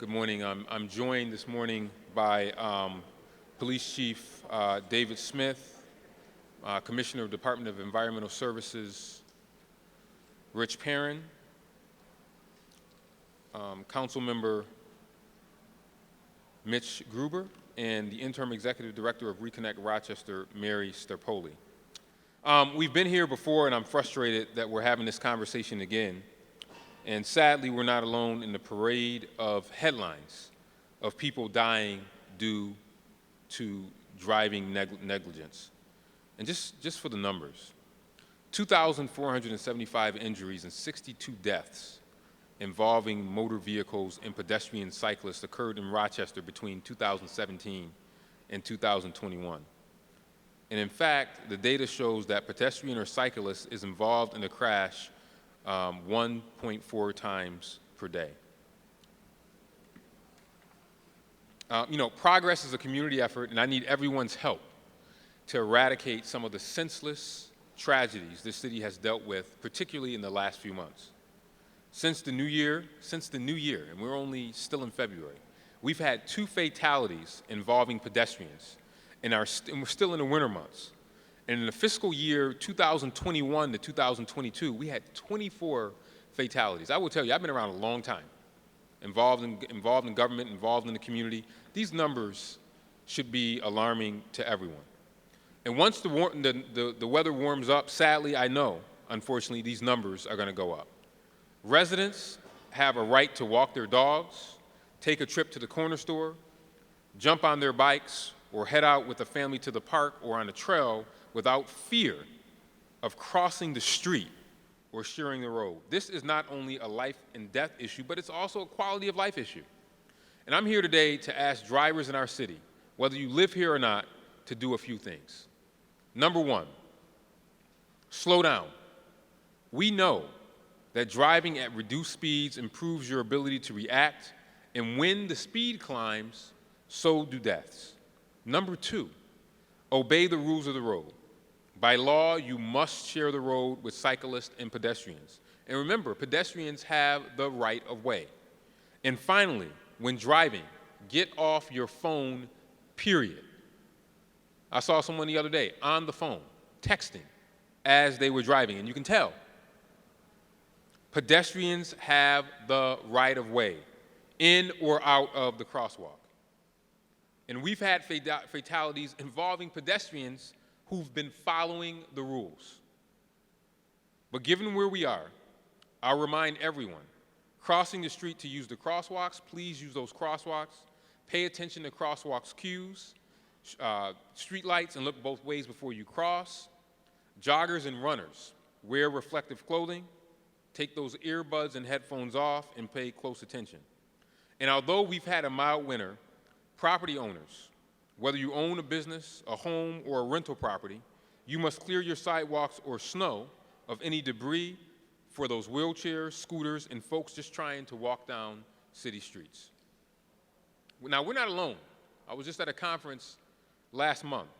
Good morning. I'm joined this morning by Police Chief David Smith, Commissioner of Department of Environmental Services Rich Perrin, Councilmember Mitch Gruber, and the Interim Executive Director of Reconnect Rochester, Mary Staropoli. We've been here before, and I'm frustrated that we're having this conversation again. And sadly, we're not alone in the parade of headlines of people dying due to driving negligence. And just for the numbers, 2,475 injuries and 62 deaths involving motor vehicles and pedestrian cyclists occurred in Rochester between 2017 and 2021. And in fact, the data shows that pedestrian or cyclist is involved in a crash 1.4 times per day. Progress is a community effort, and I need everyone's help to eradicate some of the senseless tragedies this city has dealt with, particularly in the last few months. Since the new year, and we're only still in February, we've had 2 fatalities involving pedestrians, and we're still in the winter months. And in the fiscal year 2021 to 2022, we had 24 fatalities. I will tell you, I've been around a long time, involved in government, involved in the community. These numbers should be alarming to everyone. And once the weather warms up, sadly, I know, unfortunately, these numbers are going to go up. Residents have a right to walk their dogs, take a trip to the corner store, jump on their bikes, or head out with a family to the park or on a trail without fear of crossing the street or sharing the road. This is not only a life and death issue, but it's also a quality of life issue. And I'm here today to ask drivers in our city, whether you live here or not, to do a few things. Number 1, slow down. We know that driving at reduced speeds improves your ability to react, and when the speed climbs, so do deaths. Number 2, obey the rules of the road. By law, you must share the road with cyclists and pedestrians. And remember, pedestrians have the right of way. And finally, when driving, get off your phone, period. I saw someone the other day on the phone, texting as they were driving, and you can tell. Pedestrians have the right of way, in or out of the crosswalk. And we've had fatalities involving pedestrians who've been following the rules. But given where we are, I'll remind everyone, crossing the street to use the crosswalks, please use those crosswalks. Pay attention to crosswalks cues, street lights, and look both ways before you cross. Joggers and runners, wear reflective clothing. Take those earbuds and headphones off and pay close attention. And although we've had a mild winter, property owners, whether you own a business, a home, or a rental property, you must clear your sidewalks or snow of any debris for those wheelchairs, scooters, and folks just trying to walk down city streets. Now, we're not alone. I was just at a conference last month,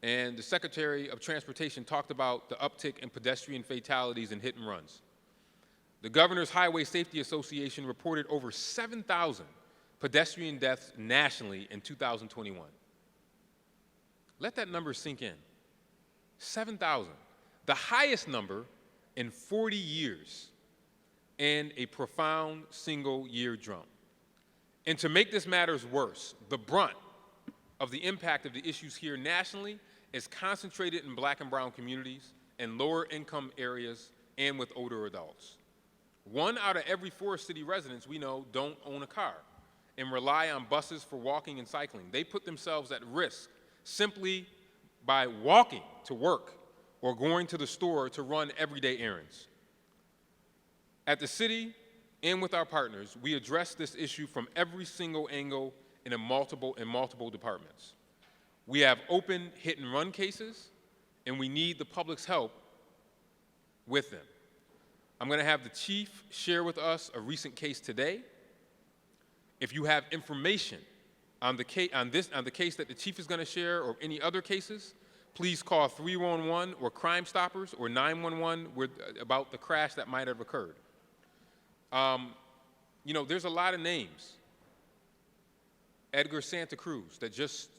and the Secretary of Transportation talked about the uptick in pedestrian fatalities and hit and runs. The Governor's Highway Safety Association reported over 7,000 pedestrian deaths nationally in 2021. Let that number sink in. 7,000, the highest number in 40 years, and a profound single-year jump. And to make this matters worse, the brunt of the impact of the issues here nationally is concentrated in Black and brown communities and lower-income areas and with older adults. 1 out of every 4 city residents we know don't own a car and rely on buses for walking and cycling. They put themselves at risk simply by walking to work or going to the store to run everyday errands. At the city and with our partners, we address this issue from every single angle in multiple departments. We have open hit and run cases, and we need the public's help with them. I'm going to have the chief share with us a recent case today. If you have information on the case that the chief is going to share or any other cases, please call 311 or Crime Stoppers or 911 about the crash that might have occurred. There's a lot of names Edgar Santa Cruz that just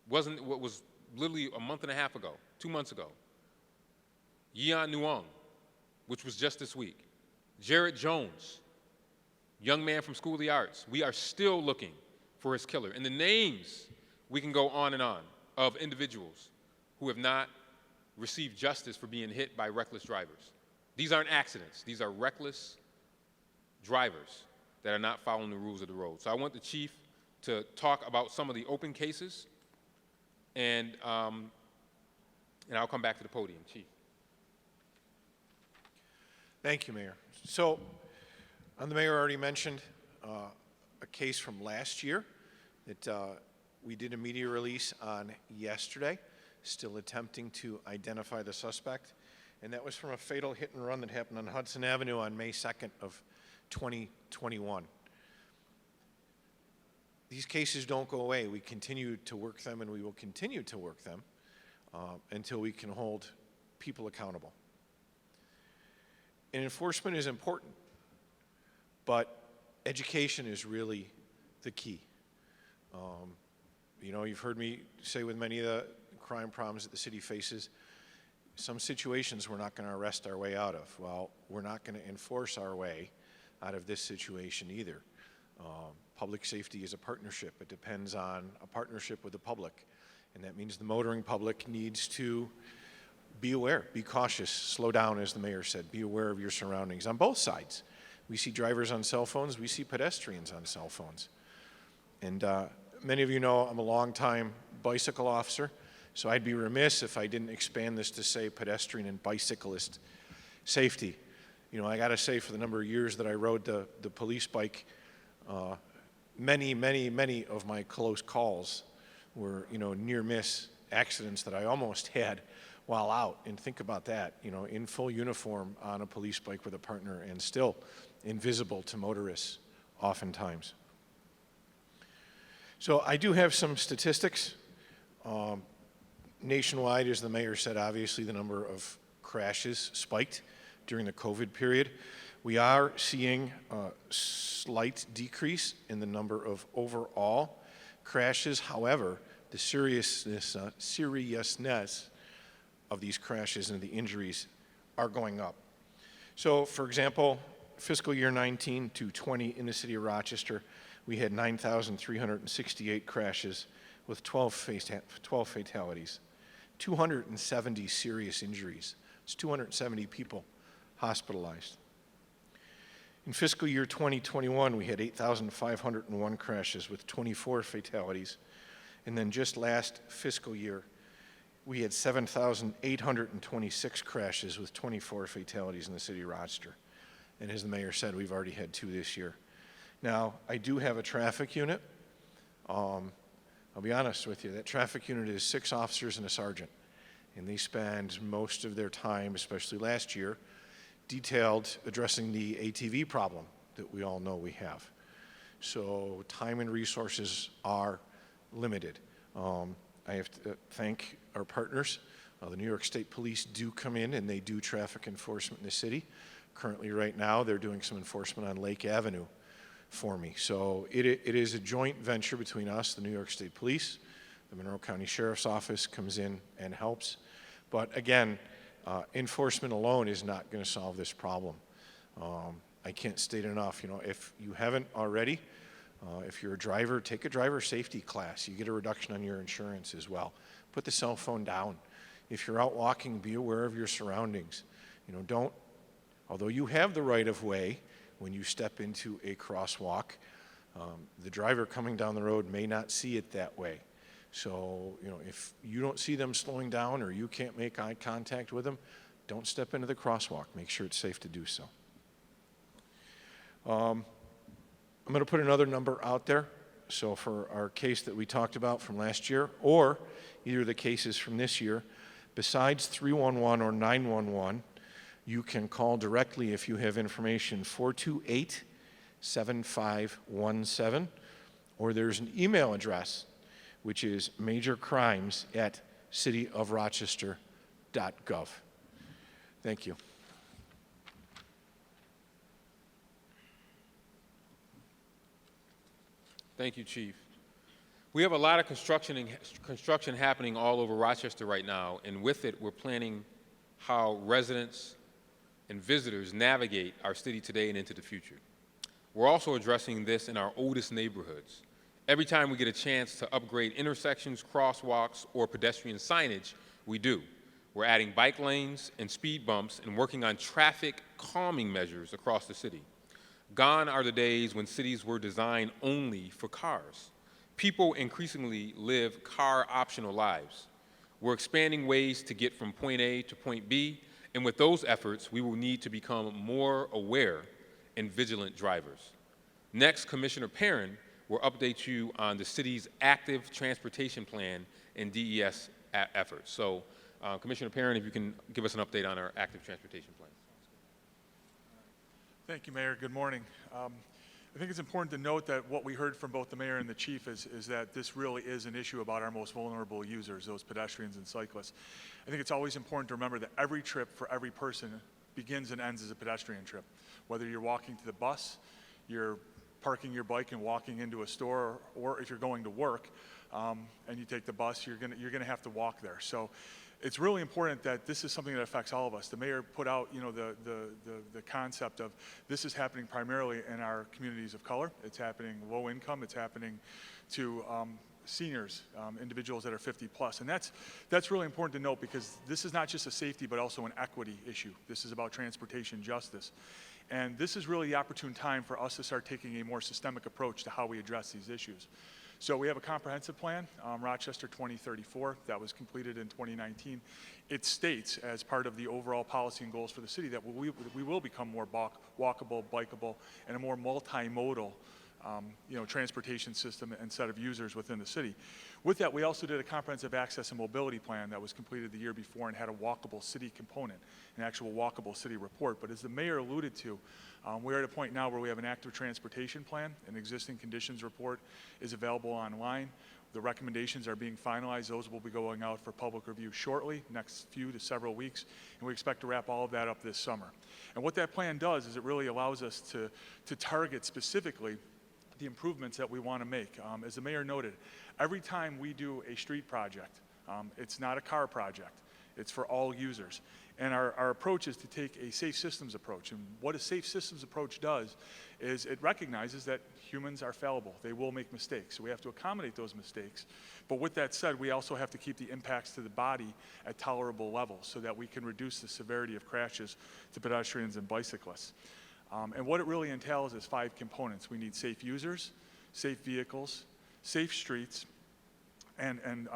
wasn't, what was literally a month and a half ago, 2 months ago. Yeon Nuong, which was just this week. Jarrett Jones, young man from School of the Arts. We are still looking for his killer. And the names, we can go on and on, of individuals who have not received justice for being hit by reckless drivers. These aren't accidents. These are reckless drivers that are not following the rules of the road. So I want the chief to talk about some of the open cases, and I'll come back to the podium. Chief. Thank you, Mayor. So, the mayor already mentioned a case from last year that we did a media release on yesterday, still attempting to identify the suspect, and that was from a fatal hit and run that happened on Hudson Avenue on May 2nd of 2021. These cases don't go away. We continue to work them, and we will continue to work them until we can hold people accountable. And enforcement is important, but education is really the key. You know, you've heard me say with many of the crime problems that the city faces, some situations we're not going to arrest our way out of. Well, we're not going to enforce our way out of this situation either. Public safety is a partnership. It depends on a partnership with the public. And that means the motoring public needs to be aware, be cautious, slow down, as the mayor said, be aware of your surroundings on both sides. We see drivers on cell phones, we see pedestrians on cell phones. And many of you know I'm a longtime bicycle officer, so I'd be remiss if I didn't expand this to say pedestrian and bicyclist safety. You know, I gotta say, for the number of years that I rode the police bike, many of my close calls were, you know, near miss accidents that I almost had while out. And think about that, you know, in full uniform on a police bike with a partner and still invisible to motorists oftentimes. So I do have some statistics. Nationwide, as the mayor said, obviously the number of crashes spiked during the COVID period. We are seeing a slight decrease in the number of overall crashes. However, the seriousness of these crashes and the injuries are going up. So, for example, fiscal year 19 to 20 in the city of Rochester, we had 9,368 crashes with 12 fatalities, 270 serious injuries. It's 270 people hospitalized. In fiscal year 2021, we had 8,501 crashes with 24 fatalities. And then just last fiscal year, we had 7,826 crashes with 24 fatalities in the city of Rochester. And as the mayor said, we've already had 2 this year. Now, I do have a traffic unit. I'll be honest with you, that traffic unit is 6 officers and a sergeant. And they spend most of their time, especially last year, detailed addressing the ATV problem that we all know we have. So time and resources are limited. I have to thank our partners. The New York State Police do come in and they do traffic enforcement in the city. Currently, right now, they're doing some enforcement on Lake Avenue for me. So it is a joint venture between us, the New York State Police, the Monroe County Sheriff's Office comes in and helps. But again, enforcement alone is not going to solve this problem. I can't state enough, you know, if you haven't already, if you're a driver, take a driver safety class. You get a reduction on your insurance as well. Put the cell phone down. If you're out walking, be aware of your surroundings. You know, although you have the right of way when you step into a crosswalk, the driver coming down the road may not see it that way. So, you know, if you don't see them slowing down or you can't make eye contact with them, don't step into the crosswalk. Make sure it's safe to do so. I'm going to put another number out there. So for our case that we talked about from last year, or either of the cases from this year, besides 311 or 911, you can call directly if you have information, 428-7517, or there's an email address, which is majorcrimes@cityofrochester.gov. Thank you. Thank you, Chief. We have a lot of construction happening all over Rochester right now, and with it, we're planning how residents and visitors navigate our city today and into the future. We're also addressing this in our oldest neighborhoods. Every time we get a chance to upgrade intersections, crosswalks, or pedestrian signage, we do. We're adding bike lanes and speed bumps and working on traffic calming measures across the city. Gone are the days when cities were designed only for cars. People increasingly live car-optional lives. We're expanding ways to get from point A to point B, and with those efforts, we will need to become more aware and vigilant drivers. Next, Commissioner Perrin will update you on the city's active transportation plan and DES efforts. So, Commissioner Perrin, if you can give us an update on our active transportation plan. Thank you, Mayor. Good morning. I think it's important to note that what we heard from both the mayor and the chief is that this really is an issue about our most vulnerable users, those pedestrians and cyclists. I think it's always important to remember that every trip for every person begins and ends as a pedestrian trip. Whether you're walking to the bus, you're parking your bike and walking into a store, or if you're going to work and you take the bus, you're gonna have to walk there. So it's really important that this is something that affects all of us. The mayor put out, the concept of this is happening primarily in our communities of color. It's happening low income. It's happening to seniors, individuals that are 50 plus. And that's really important to note, because this is not just a safety but also an equity issue. This is about transportation justice. And this is really the opportune time for us to start taking a more systemic approach to how we address these issues. So we have a comprehensive plan, Rochester 2034, that was completed in 2019. It states, as part of the overall policy and goals for the city, that we will become more walkable, bikeable, and a more multimodal transportation system and set of users within the city. With that, we also did a comprehensive access and mobility plan that was completed the year before and had a walkable city component, an actual walkable city report. But as the mayor alluded to, we're at a point now where we have an active transportation plan. An existing conditions report is available online. The recommendations are being finalized. Those will be going out for public review shortly, next few to several weeks, and we expect to wrap all of that up this summer. And what that plan does is it really allows us to target specifically the improvements that we want to make. As the mayor noted, every time we do a street project, it's not a car project. It's for all users. And our approach is to take a safe systems approach. And what a safe systems approach does is it recognizes that humans are fallible. They will make mistakes. So we have to accommodate those mistakes. But with that said, we also have to keep the impacts to the body at tolerable levels so that we can reduce the severity of crashes to pedestrians and bicyclists. And what it really entails is 5 components. We need safe users, safe vehicles, safe streets, and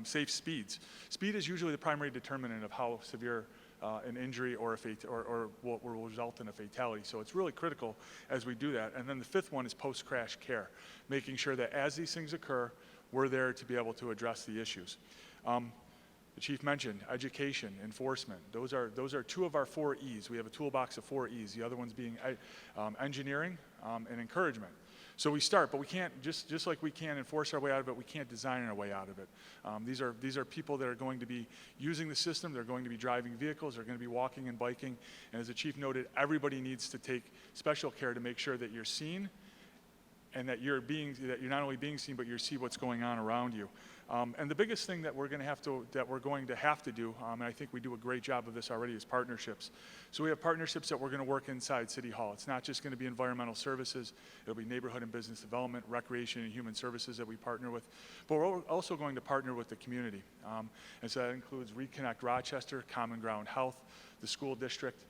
safe speeds. Speed is usually the primary determinant of how severe an injury or what will result in a fatality. So it's really critical as we do that. And then the 5th one is post-crash care, making sure that as these things occur, we're there to be able to address the issues. The chief mentioned education, enforcement. Those are 2 of our 4 E's. We have a toolbox of 4 E's. The other ones being engineering and encouragement. So we start, but we can't, just like we can't enforce our way out of it, we can't design our way out of it. These are people that are going to be using the system, they're going to be driving vehicles, they're going to be walking and biking, and as the chief noted, everybody needs to take special care to make sure that you're seen and that you're not only being seen, but you see what's going on around you. And the biggest thing that we're going to have to do, and I think we do a great job of this already, is partnerships. So we have partnerships that we're going to work inside City Hall. It's not just going to be environmental services. It'll be neighborhood and business development, recreation and human services that we partner with. But we're also going to partner with the community. And so that includes Reconnect Rochester, Common Ground Health, the school district,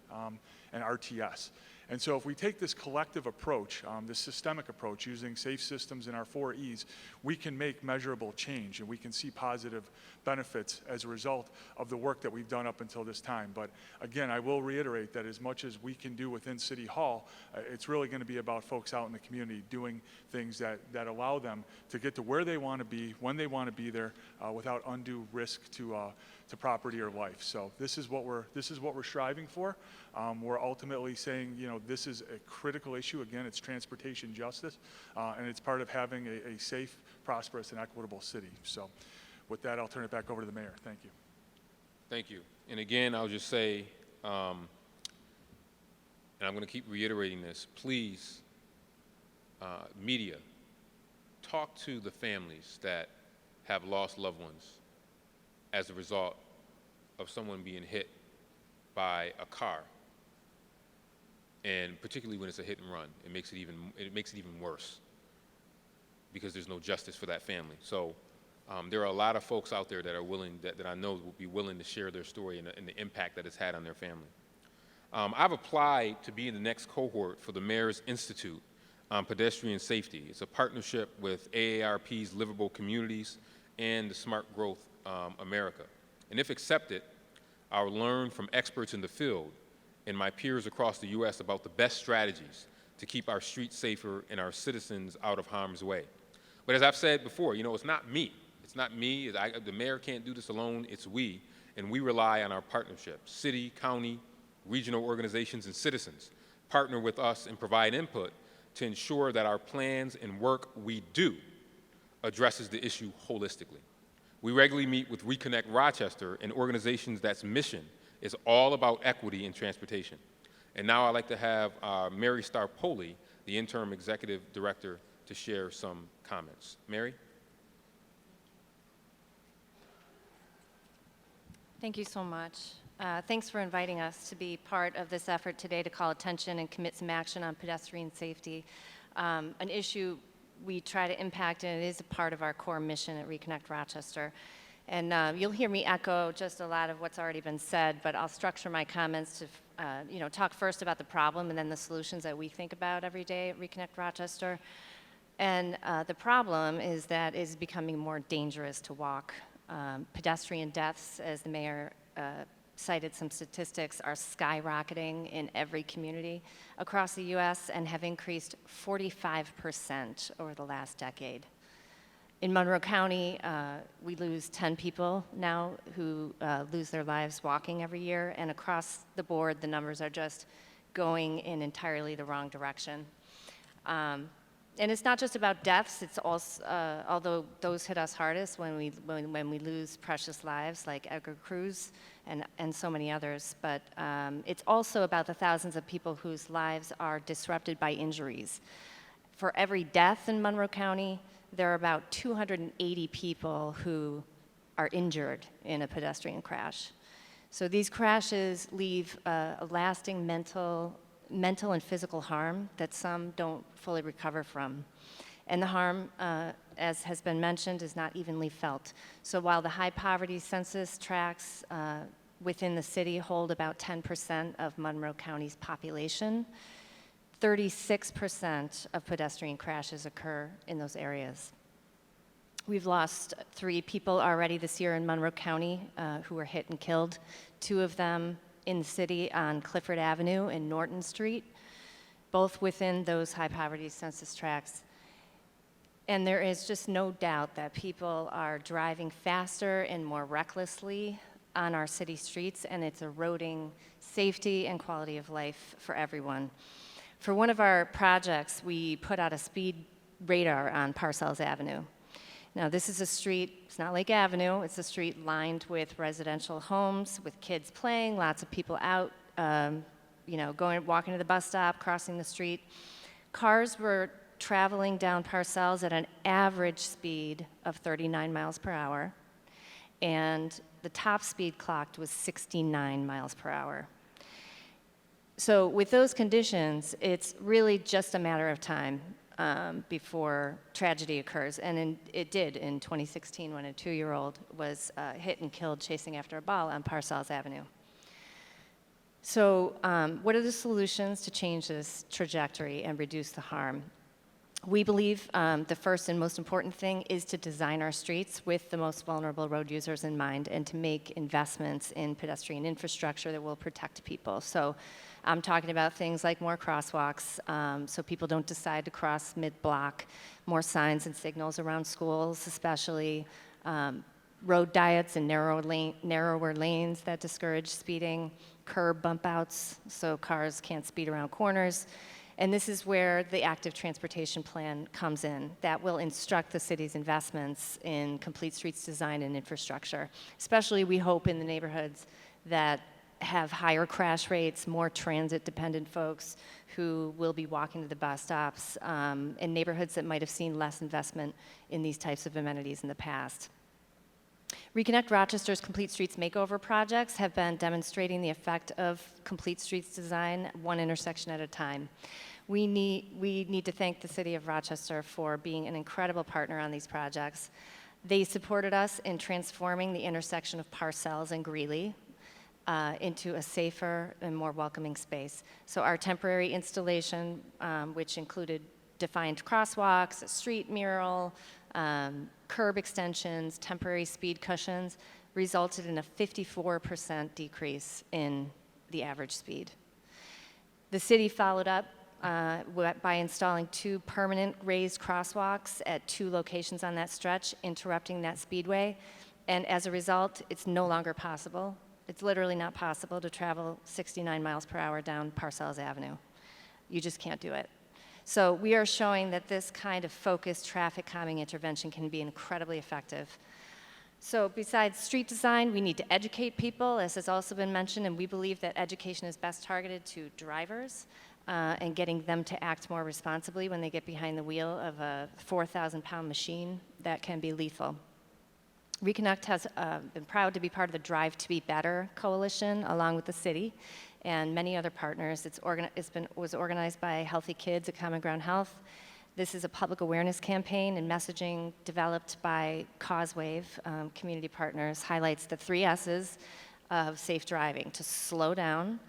and RTS. And so if we take this collective approach, this systemic approach, using safe systems in our 4 E's, we can make measurable change and we can see positive benefits as a result of the work that we've done up until this time. But again, I will reiterate that as much as we can do within City Hall, it's really going to be about folks out in the community doing things that allow them to get to where they want to be, when they want to be there, without undue risk to property or life. So this is what we're striving for. We're ultimately saying, this is a critical issue. Again, it's transportation justice, and it's part of having a safe, prosperous, and equitable city. So with that, I'll turn it back over to the mayor. Thank you. Thank you. And again, I'll just say, and I'm going to keep reiterating this, please, media, talk to the families that have lost loved ones as a result of someone being hit by a car, and particularly when it's a hit and run, it makes it even worse because there's no justice for that family. So there are a lot of folks out there that are willing, that I know will be willing to share their story and the impact that it's had on their family. I've applied to be in the next cohort for the Mayor's Institute on Pedestrian Safety. It's a partnership with AARP's Livable Communities and the Smart Growth America. And if accepted, I'll learn from experts in the field and my peers across the U.S. about the best strategies to keep our streets safer and our citizens out of harm's way. But as I've said before, you know, it's not me. It's not me. The mayor can't do this alone. It's we. And we rely on our partnerships. City, county, regional organizations, and citizens partner with us and provide input to ensure that our plans and work we do addresses the issue holistically. We regularly meet with Reconnect Rochester, an organization that's mission is all about equity in transportation. And now I'd like to have Mary Staropoli, the Interim Executive Director, to share some comments. Mary? Thank you so much. Thanks for inviting us to be part of this effort today to call attention and commit some action on pedestrian safety, an issue we try to impact, and it is a part of our core mission at Reconnect Rochester. And you'll hear me echo just a lot of what's already been said, but I'll structure my comments to talk first about the problem and then the solutions that we think about every day at Reconnect Rochester. And the problem is that it's becoming more dangerous to walk. Pedestrian deaths, as the mayor cited some statistics, are skyrocketing in every community across the U.S. and have increased 45% over the last decade. In Monroe County, we lose 10 people now who lose their lives walking every year, and across the board, the numbers are just going in entirely the wrong direction. And it's not just about deaths. It's also, although those hit us hardest when we lose precious lives like Edgar Cruz and so many others, but it's also about the thousands of people whose lives are disrupted by injuries. For every death in Monroe County, there are about 280 people who are injured in a pedestrian crash. So these crashes leave a lasting mental and physical harm that some don't fully recover from. And the harm, as has been mentioned, is not evenly felt. So while the high poverty census tracts within the city hold about 10% of Monroe County's population, 36% of pedestrian crashes occur in those areas. We've lost 3 people already this year in Monroe County who were hit and killed, 2 of them in the city on Clifford Avenue and Norton Street, both within those high poverty census tracts. And there is just no doubt that people are driving faster and more recklessly on our city streets, and it's eroding safety and quality of life for everyone. For one of our projects, we put out a speed radar on Parcells Avenue. Now, this is a street, it's not Lake Avenue, it's a street lined with residential homes, with kids playing, lots of people out, walking to the bus stop, crossing the street. Cars were traveling down Parcells at an average speed of 39 miles per hour, and the top speed clocked was 69 miles per hour. So with those conditions, it's really just a matter of time before tragedy occurs. And it did in 2016 when a 2-year-old was hit and killed chasing after a ball on Parcells Avenue. So what are the solutions to change this trajectory and reduce the harm? We believe the first and most important thing is to design our streets with the most vulnerable road users in mind and to make investments in pedestrian infrastructure that will protect people. So I'm talking about things like more crosswalks so people don't decide to cross mid-block, more signs and signals around schools especially, road diets and narrower lanes that discourage speeding, curb bump outs so cars can't speed around corners. And this is where the active transportation plan comes in. That will instruct the city's investments in complete streets design and infrastructure, especially we hope in the neighborhoods that have higher crash rates, more transit-dependent folks who will be walking to the bus stops, in neighborhoods that might have seen less investment in these types of amenities in the past. Reconnect Rochester's Complete Streets Makeover projects have been demonstrating the effect of Complete Streets design, one intersection at a time. We need to thank the City of Rochester for being an incredible partner on these projects. They supported us in transforming the intersection of Parcells and Greeley into a safer and more welcoming space. So our temporary installation, which included defined crosswalks, a street mural, curb extensions, temporary speed cushions, resulted in a 54% decrease in the average speed. The city followed up by installing 2 permanent raised crosswalks at 2 locations on that stretch, interrupting that speedway. And as a result, it's no longer possible. It's literally not possible to travel 69 miles per hour down Parcells Avenue. You just can't do it. So we are showing that this kind of focused traffic calming intervention can be incredibly effective. So besides street design, we need to educate people, as has also been mentioned, and we believe that education is best targeted to drivers and getting them to act more responsibly when they get behind the wheel of a 4,000-pound machine that can be lethal. Reconnect has been proud to be part of the Drive to Be Better coalition, along with the city and many other partners. It was organized by Healthy Kids at Common Ground Health. This is a public awareness campaign and messaging developed by Causewave community partners, highlights the 3 S's of safe driving: to slow down,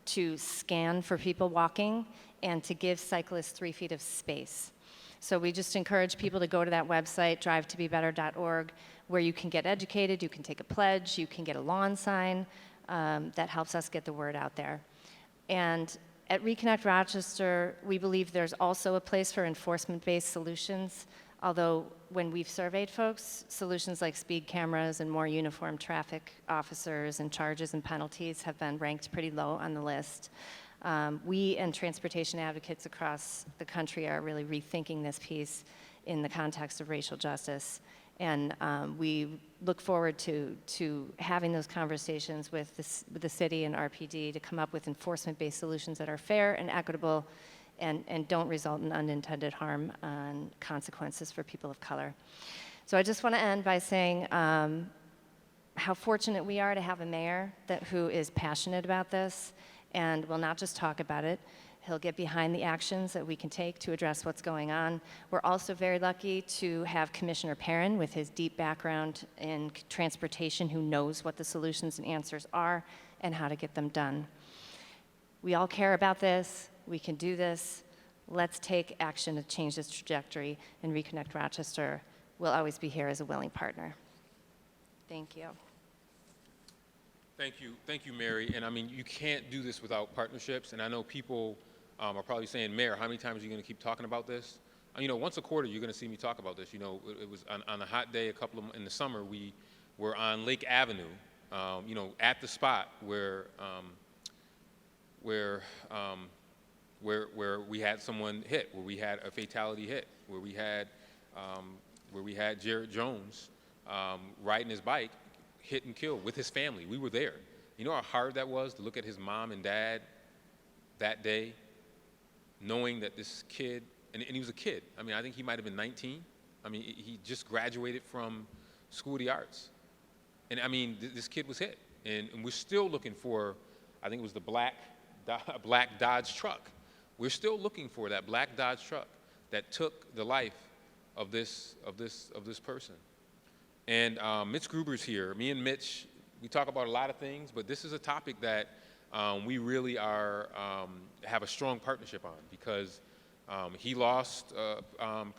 to scan for people walking, and to give cyclists 3 feet of space. So we just encourage people to go to that website, drivetobebetter.org, where you can get educated, you can take a pledge, you can get a lawn sign. That helps us get the word out there. And at Reconnect Rochester, we believe there's also a place for enforcement-based solutions, although when we've surveyed folks, solutions like speed cameras and more uniformed traffic officers and charges and penalties have been ranked pretty low on the list. We and transportation advocates across the country are really rethinking this piece in the context of racial justice. And we look forward to having those conversations with the city and RPD to come up with enforcement-based solutions that are fair and equitable and don't result in unintended harm and consequences for people of color. So I just want to end by saying how fortunate we are to have a mayor who is passionate about this and will not just talk about it. He'll get behind the actions that we can take to address what's going on. We're also very lucky to have Commissioner Perrin, with his deep background in transportation, who knows what the solutions and answers are and how to get them done. We all care about this. We can do this. Let's take action to change this trajectory, and Reconnect Rochester will always be here as a willing partner. Thank you. Thank you, Mary. And I mean, you can't do this without partnerships. And I know people are probably saying, Mayor, how many times are you going to keep talking about this? You know, once a quarter, you're going to see me talk about this. You know, it was on a hot day in the summer, we were on Lake Avenue, you know, at the spot where we had someone hit, where we had a fatality hit, where we had Jared Jones riding his bike, hit and killed with his family. We were there. You know how hard that was to look at his mom and dad that day, knowing that this kid, and he was a kid. I mean, I think he might have been 19. I mean, he just graduated from School of the Arts. And I mean, this kid was hit. And we're still looking for, I think it was the black Dodge truck. We're still looking for that black Dodge truck that took the life of this person. And Mitch Gruber's here. Me and Mitch, we talk about a lot of things, but this is a topic that we really have a strong partnership on, because he lost a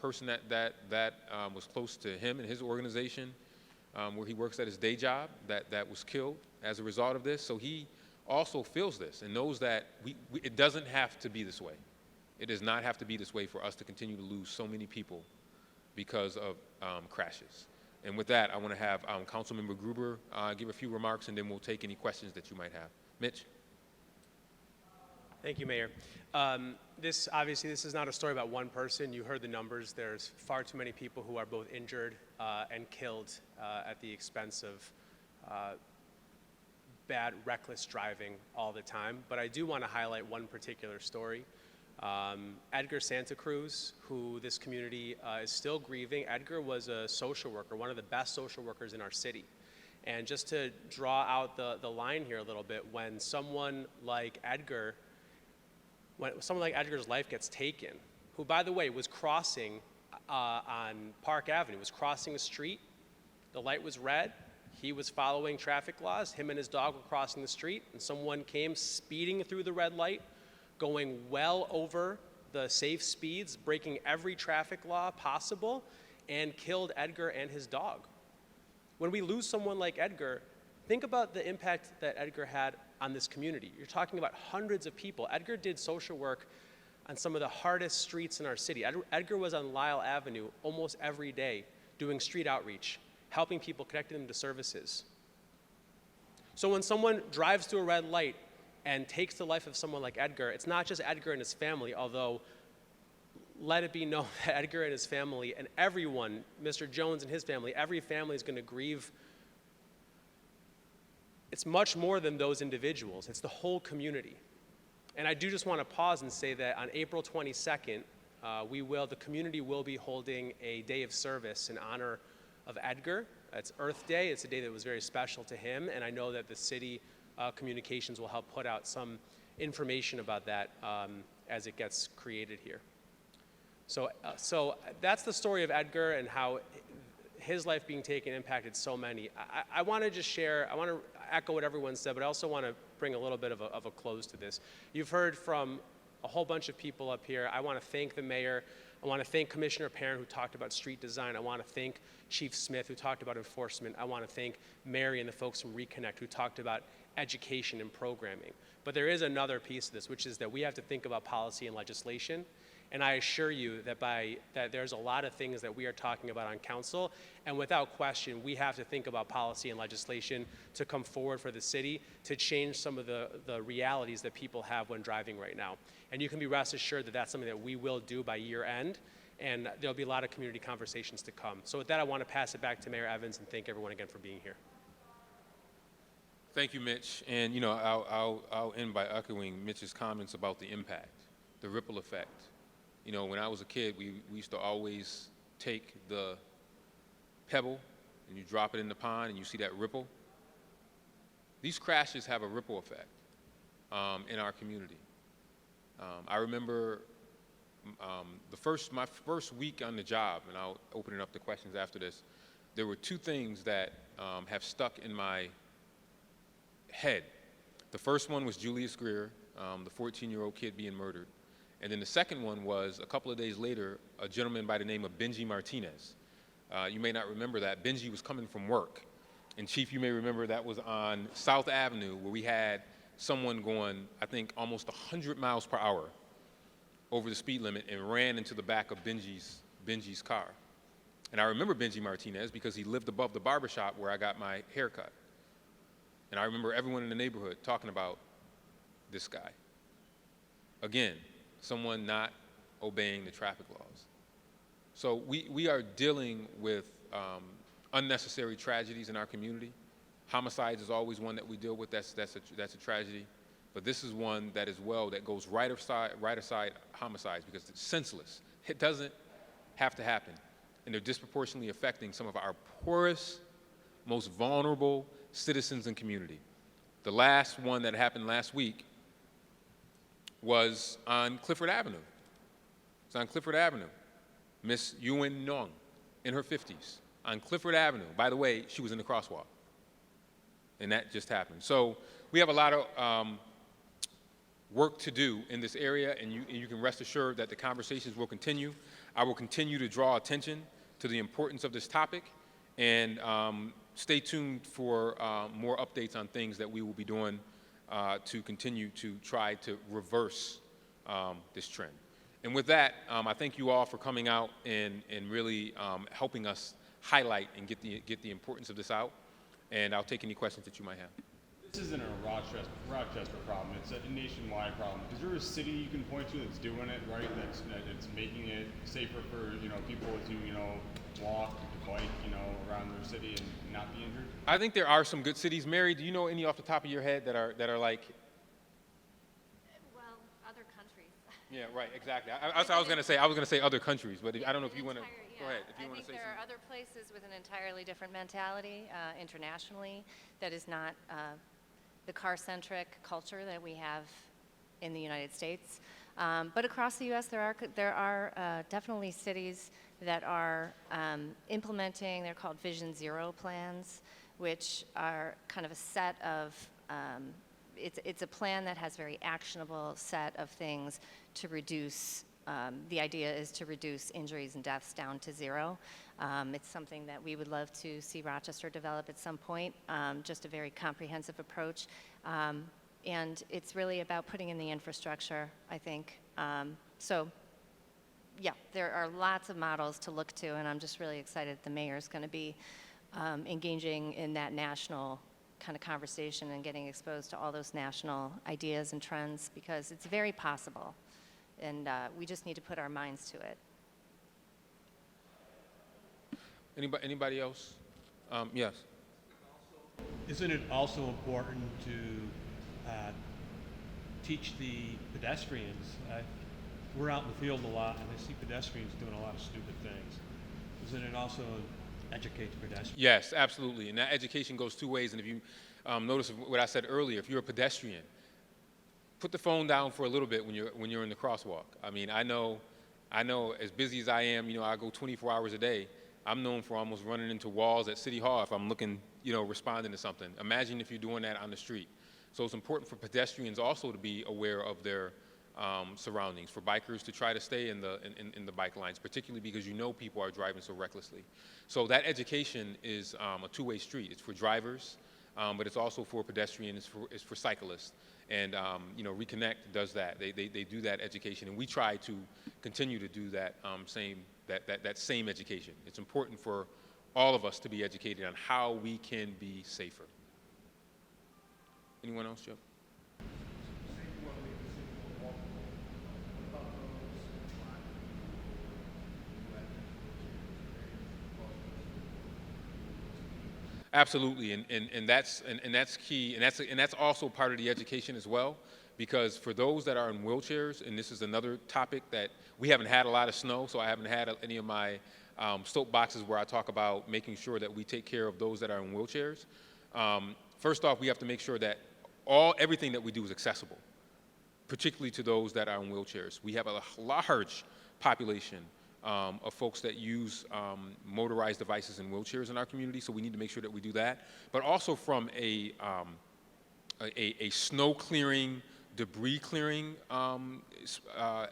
person that was close to him and his organization, where he works at his day job, that was killed as a result of this. So he also feels this and knows that it doesn't have to be this way. It does not have to be this way for us to continue to lose so many people because of crashes. And with that, I want to have Councilmember Gruber give a few remarks, and then we'll take any questions that you might have. Mitch? Thank you, Mayor. Obviously, this is not a story about one person. You heard the numbers. There's far too many people who are both injured and killed at the expense of bad, reckless driving all the time, but I do want to highlight one particular story. Edgar Santa Cruz, who this community is still grieving. Edgar was a social worker, one of the best social workers in our city. And just to draw out the line here a little bit, when someone like Edgar's life gets taken, who, by the way, was crossing on Park Avenue, was crossing a street, the light was red, he was following traffic laws, him and his dog were crossing the street, and someone came speeding through the red light, going well over the safe speeds, breaking every traffic law possible, and killed Edgar and his dog. When we lose someone like Edgar, think about the impact that Edgar had on this community. You're talking about hundreds of people. Edgar did social work on some of the hardest streets in our city. Edgar was on Lyle Avenue almost every day doing street outreach, helping people, connecting them to services. So when someone drives through a red light and takes the life of someone like Edgar, it's not just Edgar and his family, although let it be known that Edgar and his family and everyone, Mr. Jones and his family, every family is going to grieve. It's much more than those individuals. It's the whole community. And I do just want to pause and say that on April 22nd, the community will be holding a day of service in honor of Edgar. It's Earth Day. It's a day that was very special to him, and I know that the city communications will help put out some information about that as it gets created here. So that's the story of Edgar and how his life being taken impacted so many. I want to just share, I want to echo what everyone said, but I also want to bring a little bit of a close to this. You've heard from a whole bunch of people up here. I want to thank the mayor. I want to thank Commissioner Perrin, who talked about street design. I want to thank Chief Smith, who talked about enforcement. I want to thank Mary and the folks from Reconnect, who talked about education and programming. But there is another piece of this, which is that we have to think about policy and legislation. And I assure you that there's a lot of things that we are talking about on council, and without question, we have to think about policy and legislation to come forward for the city to change some of the realities that people have when driving right now. And you can be rest assured that that's something that we will do by year end, and there'll be a lot of community conversations to come. So with that, I want to pass it back to Mayor Evans and thank everyone again for being here. Thank you, Mitch. And I'll end by echoing Mitch's comments about the impact, the ripple effect. When I was a kid, we used to always take the pebble and you drop it in the pond and you see that ripple. These crashes have a ripple effect in our community. I remember my first week on the job, and I'll open it up to questions after this, there were two things that have stuck in my head. The first one was Julius Greer, the 14-year-old kid being murdered. And then the second one was, a couple of days later, a gentleman by the name of Benji Martinez. You may not remember that. Benji was coming from work. And Chief, you may remember that was on South Avenue where we had someone going, I think, almost 100 miles per hour over the speed limit and ran into the back of Benji's car. And I remember Benji Martinez because he lived above the barbershop where I got my hair cut. And I remember everyone in the neighborhood talking about this guy. Again, someone not obeying the traffic laws. So we are dealing with unnecessary tragedies in our community. Homicides is always one that we deal with. That's a tragedy. But this is one that goes right aside homicides because it's senseless. It doesn't have to happen. And they're disproportionately affecting some of our poorest, most vulnerable citizens and community. The last one that happened last week was on Clifford Avenue. It's on Clifford Avenue. Miss Yuen Nong, in her 50s, on Clifford Avenue. By the way, she was in the crosswalk. And that just happened. So we have a lot of work to do in this area, and you can rest assured that the conversations will continue. I will continue to draw attention to the importance of this topic, and stay tuned for more updates on things that we will be doing to continue to try to reverse this trend. And with that, I thank you all for coming out and really helping us highlight and get the importance of this out. And I'll take any questions that you might have. This isn't a Rochester problem. It's a nationwide problem. Is there a city you can point to that's doing it right? That's making it safer for people to walk, to bike, around their city and not be injured? I think there are some good cities. Mary, do you know any off the top of your head that are like? Well, other countries. Yeah, right, exactly. I was going to say other countries, but I don't know if you want to. Go ahead. If you want to say I think there are other places with an entirely different mentality internationally that is not the car-centric culture that we have in the United States. But across the U.S., there are definitely cities that are implementing, they're called Vision Zero plans, which are kind of a set of, it's a plan that has very actionable set of things to reduce, the idea is to reduce injuries and deaths down to zero. It's something that we would love to see Rochester develop at some point, just a very comprehensive approach. And it's really about putting in the infrastructure, I think. So, yeah, there are lots of models to look to, and I'm just really excited the mayor's going to be engaging in that national kind of conversation and getting exposed to all those national ideas and trends, because it's very possible, and we just need to put our minds to it. Anybody else? Yes. Isn't it also important to teach the pedestrians? We're out in the field a lot, and I see pedestrians doing a lot of stupid things. Isn't it also educate the pedestrians? Yes, absolutely. And that education goes two ways. And if you notice what I said earlier, if you're a pedestrian, put the phone down for a little bit when you're in the crosswalk. I mean, I know, as busy as I am, I go 24 hours a day. I'm known for almost running into walls at City Hall if I'm looking, responding to something. Imagine if you're doing that on the street. So it's important for pedestrians also to be aware of their surroundings, for bikers to try to stay in the bike lines, particularly because people are driving so recklessly. So that education is a two-way street. It's for drivers, but it's also for pedestrians, it's for cyclists. And Reconnect does that. They do that education, and we try to continue to do that same education. It's important for all of us to be educated on how we can be safer. Anyone else, Joe? Absolutely, and that's key, and that's also part of the education as well, because for those that are in wheelchairs, and this is another topic that we haven't had a lot of snow, so I haven't had any of my soapboxes where I talk about making sure that we take care of those that are in wheelchairs. First off, we have to make sure that everything that we do is accessible, particularly to those that are in wheelchairs. We have a large population of folks that use motorized devices and wheelchairs in our community, so we need to make sure that we do that. But also from a snow clearing, debris clearing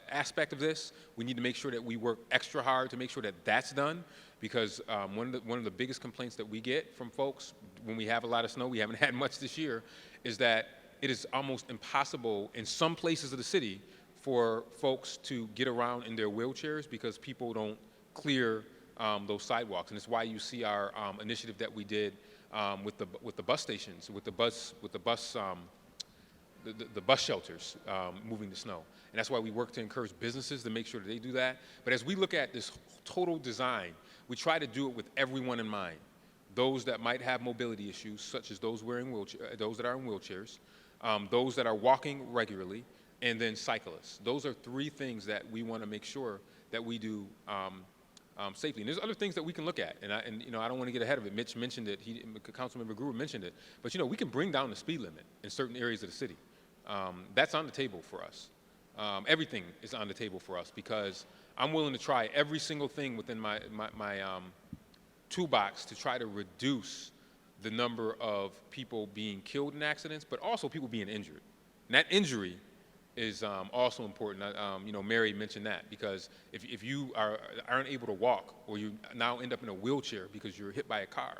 aspect of this, we need to make sure that we work extra hard to make sure that that's done, because one of the biggest complaints that we get from folks when we have a lot of snow, we haven't had much this year, is that it is almost impossible in some places of the city for folks to get around in their wheelchairs because people don't clear those sidewalks. And it's why you see our initiative that we did with the bus stations, with the bus shelters moving the snow. And that's why we work to encourage businesses to make sure that they do that. But as we look at this total design, we try to do it with everyone in mind. Those that might have mobility issues, such as those that are in wheelchairs, those that are walking regularly, and then cyclists. Those are three things that we want to make sure that we do safely. And there's other things that we can look at, and I don't want to get ahead of it. Mitch mentioned it. Councilman Gruber mentioned it. But we can bring down the speed limit in certain areas of the city. That's on the table for us. Everything is on the table for us because I'm willing to try every single thing within my toolbox to try to reduce the number of people being killed in accidents, but also people being injured. And that injury is also important. Mary mentioned that because if you aren't able to walk, or you now end up in a wheelchair because you're hit by a car,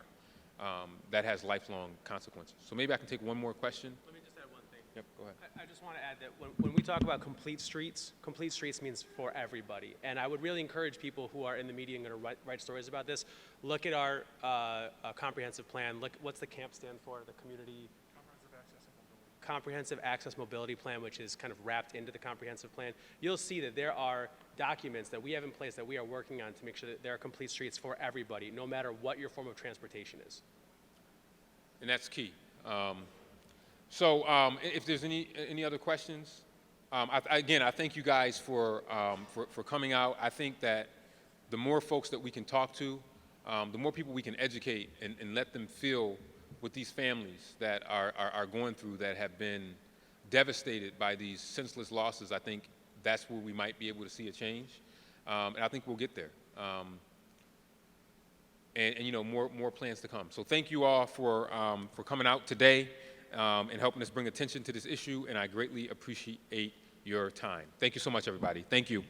that has lifelong consequences. So maybe I can take one more question. Let me just add one thing. Yep, go ahead. I just want to add that when we talk about complete streets means for everybody. And I would really encourage people who are in the media and going to write stories about this, look at our comprehensive plan. Look, what's the CAMP stand for? The Community comprehensive access mobility plan, which is kind of wrapped into the comprehensive plan, you'll see that there are documents that we have in place that we are working on to make sure that there are complete streets for everybody, no matter what your form of transportation is. And that's key. If there's any other questions, again, I thank you guys for coming out. I think that the more folks that we can talk to, the more people we can educate and let them feel what these families that are going through, that have been devastated by these senseless losses, I think that's where we might be able to see a change. And I think we'll get there. More plans to come. So thank you all for coming out today and helping us bring attention to this issue, and I greatly appreciate your time. Thank you so much, everybody. Thank you.